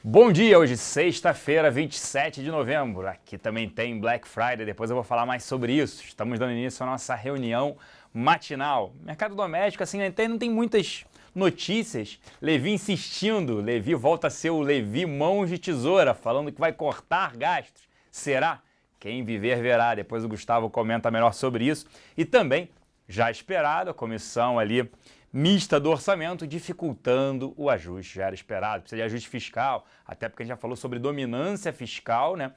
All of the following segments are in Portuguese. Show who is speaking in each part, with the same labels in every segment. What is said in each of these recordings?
Speaker 1: Bom dia, hoje sexta-feira, 27 de novembro. Aqui também tem Black Friday, depois eu vou falar mais sobre isso. Estamos dando início à nossa reunião matinal. Mercado doméstico, assim, até não tem muitas notícias. Levi insistindo, Levi volta a ser o Levi mãos de tesoura, falando que vai cortar gastos. Será? Quem viver verá. Depois o Gustavo comenta melhor sobre isso. E também, já esperado, a comissão ali mista do orçamento, dificultando o ajuste, já era esperado, precisa de ajuste fiscal, até porque a gente já falou sobre dominância fiscal, né?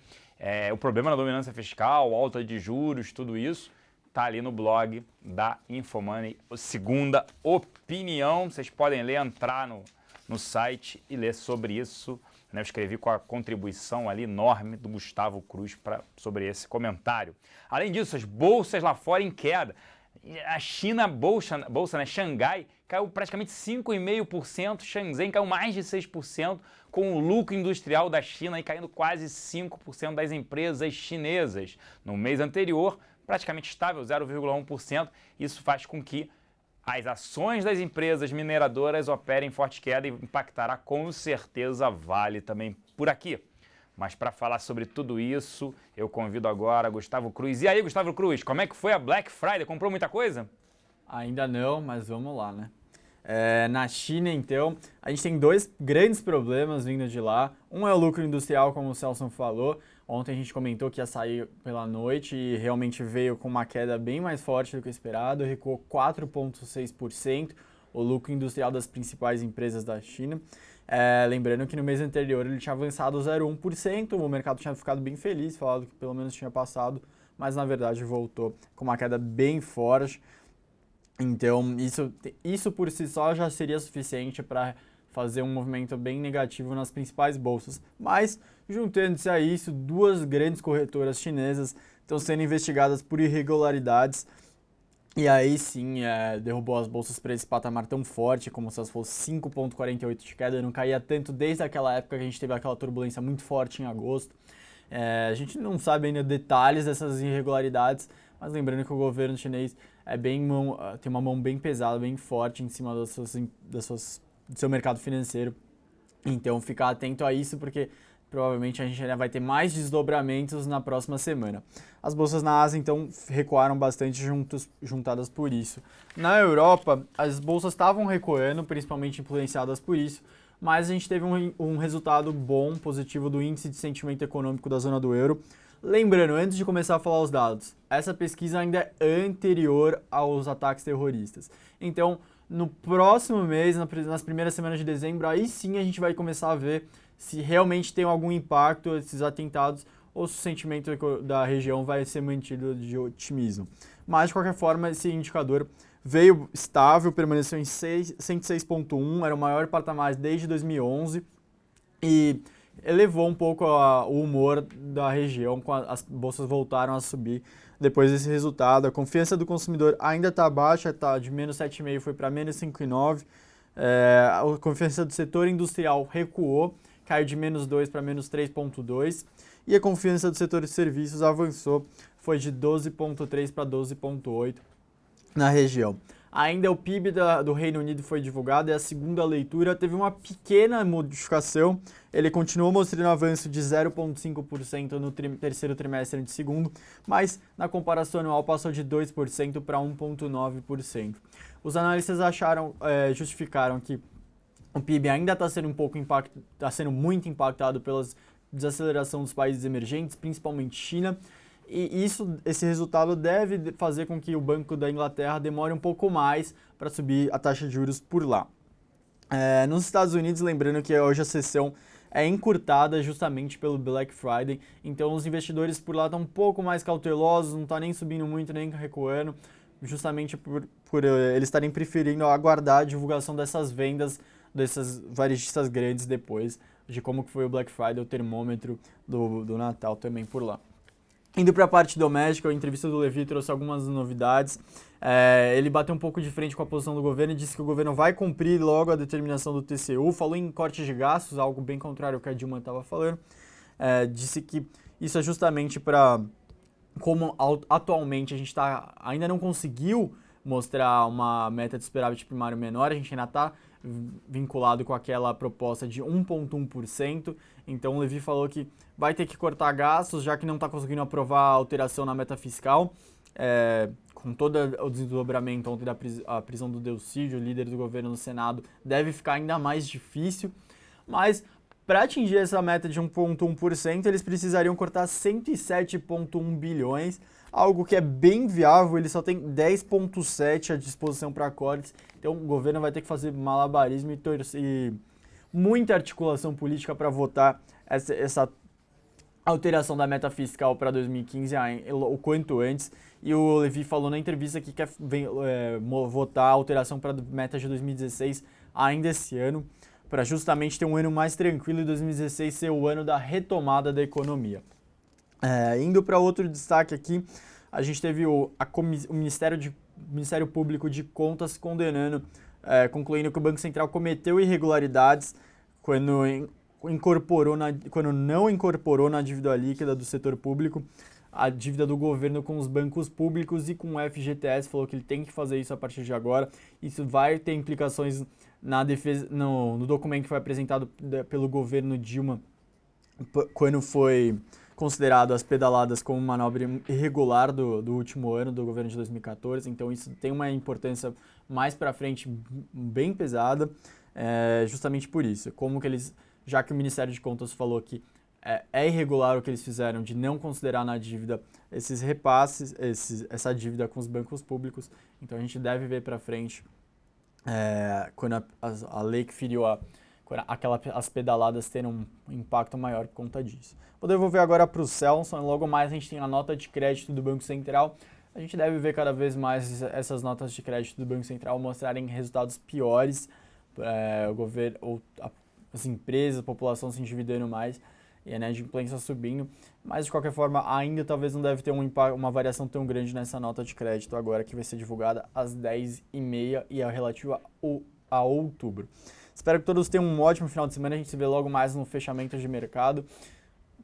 Speaker 1: O problema na dominância fiscal, alta de juros, tudo isso, tá ali no blog da Infomoney, segunda opinião, vocês podem ler, entrar no site e ler sobre isso, né? Eu escrevi com a contribuição ali enorme do Gustavo Cruz sobre esse comentário. Além disso, as bolsas lá fora em queda. A China, bolsa, né, Xangai, caiu praticamente 5,5%, Shenzhen caiu mais de 6%, com o lucro industrial da China aí caindo quase 5% das empresas chinesas. No mês anterior, praticamente estável, 0,1%. Isso faz com que as ações das empresas mineradoras operem em forte queda e impactará com certeza Vale também por aqui. Mas para falar sobre tudo isso, eu convido agora Gustavo Cruz. E aí, Gustavo Cruz, como é que foi a Black Friday? Comprou muita coisa?
Speaker 2: Ainda não, mas vamos lá, né? Na China, então, a gente tem dois grandes problemas vindo de lá. Um é o lucro industrial, como o Celso falou. Ontem a gente comentou que ia sair pela noite e realmente veio com uma queda bem mais forte do que esperado, recuou 4,6% o lucro industrial das principais empresas da China. Lembrando que no mês anterior ele tinha avançado 0,1%, o mercado tinha ficado bem feliz, falado que pelo menos tinha passado, mas na verdade voltou com uma queda bem forte. Então isso por si só já seria suficiente para fazer um movimento bem negativo nas principais bolsas. Mas, juntando-se a isso, duas grandes corretoras chinesas estão sendo investigadas por irregularidades. E aí sim, derrubou as bolsas para esse patamar tão forte, como se elas fossem 5,48 de queda, não caía tanto desde aquela época que a gente teve aquela turbulência muito forte em agosto. A gente não sabe ainda detalhes dessas irregularidades, mas lembrando que o governo chinês tem uma mão bem pesada, bem forte em cima do seu mercado financeiro. Então ficar atento a isso, porque provavelmente a gente ainda vai ter mais desdobramentos na próxima semana. As bolsas na Ásia, então, recuaram bastante juntadas por isso. Na Europa, as bolsas estavam recuando, principalmente influenciadas por isso, mas a gente teve um resultado bom, positivo do índice de sentimento econômico da zona do euro. Lembrando, antes de começar a falar os dados, essa pesquisa ainda é anterior aos ataques terroristas. Então, no próximo mês, nas primeiras semanas de dezembro, aí sim a gente vai começar a ver se realmente tem algum impacto esses atentados ou se o sentimento da região vai ser mantido de otimismo. Mas, de qualquer forma, esse indicador veio estável, permaneceu em 106,1, era o maior patamar desde 2011 e elevou um pouco o humor da região, as bolsas voltaram a subir depois desse resultado. A confiança do consumidor ainda está baixa, está de menos 7,5 foi para menos 5,9. A confiança do setor industrial recuou, caiu de menos 2 para menos 3,2. E a confiança do setor de serviços avançou, foi de 12,3 para 12,8 na região. Ainda o PIB do Reino Unido foi divulgado e a segunda leitura teve uma pequena modificação. Ele continuou mostrando avanço de 0,5% no terceiro trimestre de segundo, mas na comparação anual passou de 2% para 1,9%. Os analistas justificaram que o PIB ainda está sendo muito impactado pela desaceleração dos países emergentes, principalmente China, e esse resultado deve fazer com que o Banco da Inglaterra demore um pouco mais para subir a taxa de juros por lá. Nos Estados Unidos, lembrando que hoje a sessão é encurtada justamente pelo Black Friday, então os investidores por lá estão um pouco mais cautelosos, não está nem subindo muito, nem recuando, justamente por eles estarem preferindo aguardar a divulgação dessas vendas dessas varejistas grandes depois de como que foi o Black Friday, o termômetro do Natal também por lá. Indo para a parte doméstica, a entrevista do Levi trouxe algumas novidades. Ele bateu um pouco de frente com a posição do governo e disse que o governo vai cumprir logo a determinação do TCU. Falou em corte de gastos, algo bem contrário ao que a Dilma estava falando. Disse que isso é justamente para, como atualmente a gente ainda não conseguiu mostrar uma meta de superávit primário menor, a gente ainda está vinculado com aquela proposta de 1,1%. Então o Levy falou que vai ter que cortar gastos, já que não está conseguindo aprovar a alteração na meta fiscal. Com todo o desdobramento ontem da prisão do Delcy, o líder do governo no Senado, deve ficar ainda mais difícil. Mas para atingir essa meta de 1,1%, eles precisariam cortar 107,1 bilhões, algo que é bem viável. Ele só tem 10,7 à disposição para cortes. Então o governo vai ter que fazer malabarismo e muita articulação política para votar essa alteração da meta fiscal para 2015 o quanto antes. E o Levy falou na entrevista que quer votar a alteração para a meta de 2016 ainda esse ano, para justamente ter um ano mais tranquilo e 2016 ser o ano da retomada da economia. Indo para outro destaque aqui, a gente teve o Ministério Público de Contas condenando, concluindo que o Banco Central cometeu irregularidades quando não incorporou na dívida líquida do setor público a dívida do governo com os bancos públicos e com o FGTS. Falou que ele tem que fazer isso a partir de agora. Isso vai ter implicações na defesa, no documento que foi apresentado pelo governo Dilma, quando foi considerado as pedaladas como manobra irregular do último ano do governo de 2014. Então isso tem uma importância mais para frente bem pesada, justamente por isso. Já que o Ministério de Contas falou que é irregular o que eles fizeram de não considerar na dívida esses repasses, essa dívida com os bancos públicos, então a gente deve ver para frente quando a lei que feriu as pedaladas terem um impacto maior por conta disso. Vou devolver agora para o Celso. Logo mais a gente tem a nota de crédito do Banco Central. A gente deve ver cada vez mais essas notas de crédito do Banco Central mostrarem resultados piores, o governo, as empresas, a população se endividando mais e a inadimplência subindo, mas de qualquer forma ainda talvez não deve ter uma variação tão grande nessa nota de crédito agora, que vai ser divulgada às 10h30 e é relativa a outubro. Espero que todos tenham um ótimo final de semana. A gente se vê logo mais no fechamento de mercado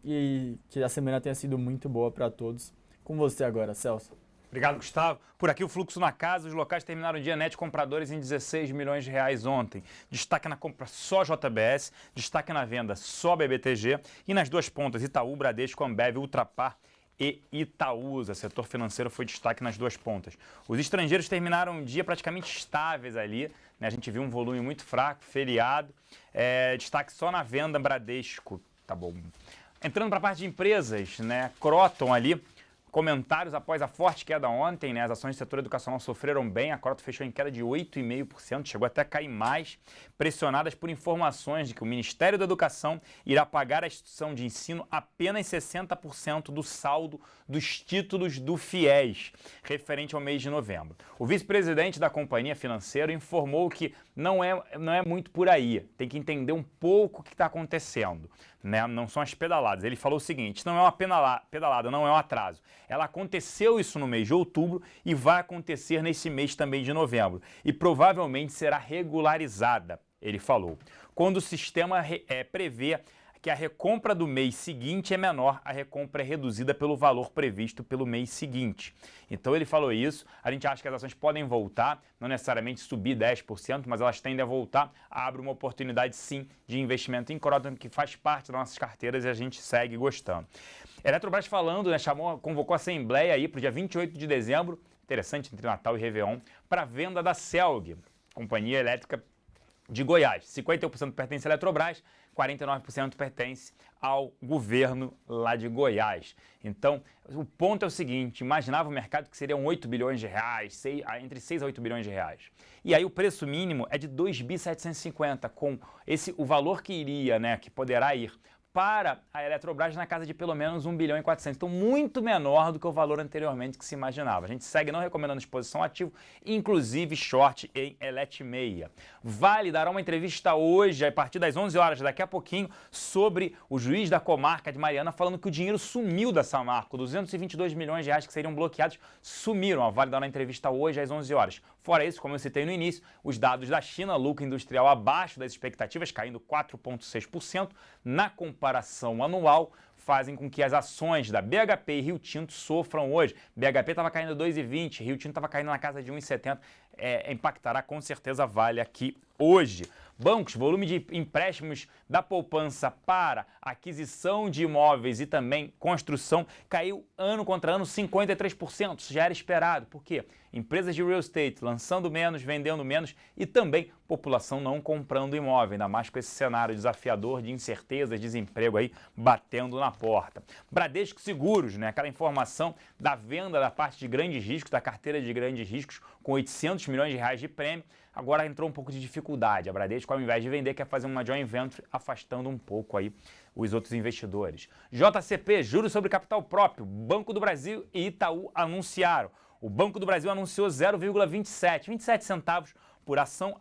Speaker 2: e que a semana tenha sido muito boa para todos. Com você agora, Celso.
Speaker 1: Obrigado, Gustavo. Por aqui o fluxo na casa. Os locais terminaram o dia net compradores em 16 milhões de reais ontem. Destaque na compra só JBS, destaque na venda só BBTG e nas duas pontas Itaú, Bradesco, Ambev, Ultrapar e Itaúsa. Setor financeiro foi destaque nas duas pontas. Os estrangeiros terminaram o dia praticamente estáveis ali, né? A gente viu um volume muito fraco, feriado. Destaque só na venda Bradesco. Tá bom. Entrando para a parte de empresas, né? Croton ali. Comentários após a forte queda ontem, né? As ações do setor educacional sofreram bem, a Croton fechou em queda de 8,5%, chegou até a cair mais, pressionadas por informações de que o Ministério da Educação irá pagar à instituição de ensino apenas 60% do saldo dos títulos do FIES, referente ao mês de novembro. O vice-presidente da companhia financeira informou que não é muito por aí, tem que entender um pouco o que está acontecendo, né? Não são as pedaladas. Ele falou o seguinte: não é uma pedalada, não é um atraso. Ela aconteceu isso no mês de outubro e vai acontecer nesse mês também de novembro. E provavelmente será regularizada, ele falou. Quando o sistema prevê que a recompra do mês seguinte é menor, a recompra é reduzida pelo valor previsto pelo mês seguinte. Então ele falou isso, a gente acha que as ações podem voltar, não necessariamente subir 10%, mas elas tendem a voltar, abre uma oportunidade sim de investimento em Croton, que faz parte das nossas carteiras e a gente segue gostando. Eletrobras falando, né, convocou a assembleia aí para o dia 28 de dezembro, interessante, entre Natal e Réveillon, para venda da CELG, Companhia Elétrica de Goiás. 51% pertence à Eletrobras, 49% pertence ao governo lá de Goiás. Então, o ponto é o seguinte: imaginava o mercado que seriam 8 bilhões de reais, entre 6 a 8 bilhões de reais. E aí o preço mínimo é de 2.750, com o valor que iria, né, que poderá ir para a Eletrobras na casa de pelo menos 1 bilhão e 400. Então, muito menor do que o valor anteriormente que se imaginava. A gente segue não recomendando exposição ativo, inclusive short em Eletmeia. Vale dará uma entrevista hoje, a partir das 11 horas, daqui a pouquinho, sobre o juiz da comarca de Mariana, falando que o dinheiro sumiu da Samarco. 222 milhões de reais que seriam bloqueados sumiram. A Vale dará uma entrevista hoje às 11 horas. Fora isso, como eu citei no início, os dados da China, lucro industrial abaixo das expectativas, caindo 4,6%. Na comparação anual, fazem com que as ações da BHP e Rio Tinto sofram hoje. BHP estava caindo 2,20, Rio Tinto estava caindo na casa de 1,70. Impactará com certeza a Vale aqui hoje. Bancos, volume de empréstimos da poupança para aquisição de imóveis e também construção caiu ano contra ano 53%. Isso já era esperado. Por quê? Empresas de real estate lançando menos, vendendo menos e também população não comprando imóvel, ainda mais com esse cenário desafiador de incerteza, desemprego aí batendo na porta. Bradesco Seguros, né? Aquela informação da venda da parte de grandes riscos, da carteira de grandes riscos com 800 milhões de reais de prêmio, agora entrou um pouco de dificuldade. A Bradesco, ao invés de vender, quer fazer uma joint venture, afastando um pouco aí os outros investidores. JCP, juros sobre capital próprio, Banco do Brasil e Itaú anunciaram. O Banco do Brasil anunciou 27 centavos por ação,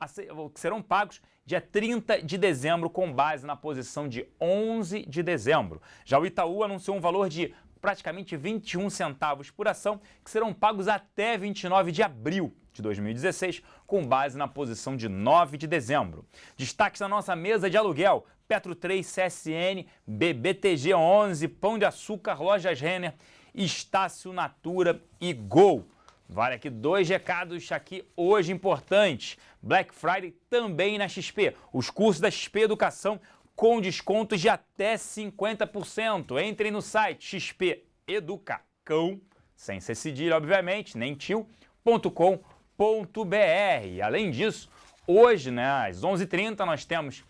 Speaker 1: que serão pagos dia 30 de dezembro, com base na posição de 11 de dezembro. Já o Itaú anunciou um valor de praticamente 21 centavos por ação, que serão pagos até 29 de abril de 2016, com base na posição de 9 de dezembro. Destaques na nossa mesa de aluguel: Petro 3, CSN, BBTG 11, Pão de Açúcar, Lojas Renner, Estácio, Natura e Gol. Vale aqui 2 recados aqui hoje importantes. Black Friday também na XP. Os cursos da XP Educação com descontos de até 50%. Entrem no site xpeducacão, sem ser cedilha, obviamente, nem tio.com.br. Além disso, hoje, né, às 11h30, nós temos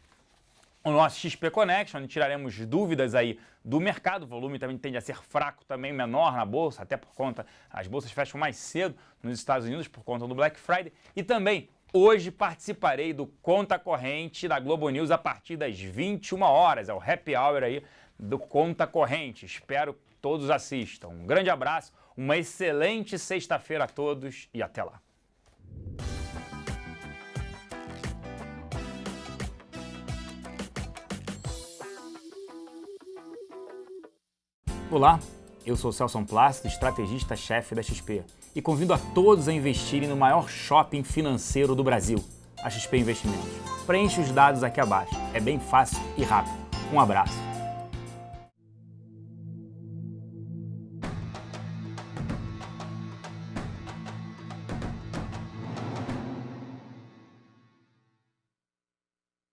Speaker 1: o nosso XP Connection, onde tiraremos dúvidas aí do mercado. O volume também tende a ser fraco, também menor na bolsa, até por conta, as bolsas fecham mais cedo nos Estados Unidos por conta do Black Friday. E também, hoje participarei do Conta Corrente da Globo News a partir das 21 horas. É o happy hour aí do Conta Corrente. Espero que todos assistam. Um grande abraço, uma excelente sexta-feira a todos e até lá. Olá, eu sou Celso Plácido, estrategista-chefe da XP, e convido a todos a investirem no maior shopping financeiro do Brasil, a XP Investimentos. Preencha os dados aqui abaixo, é bem fácil e rápido. Um abraço.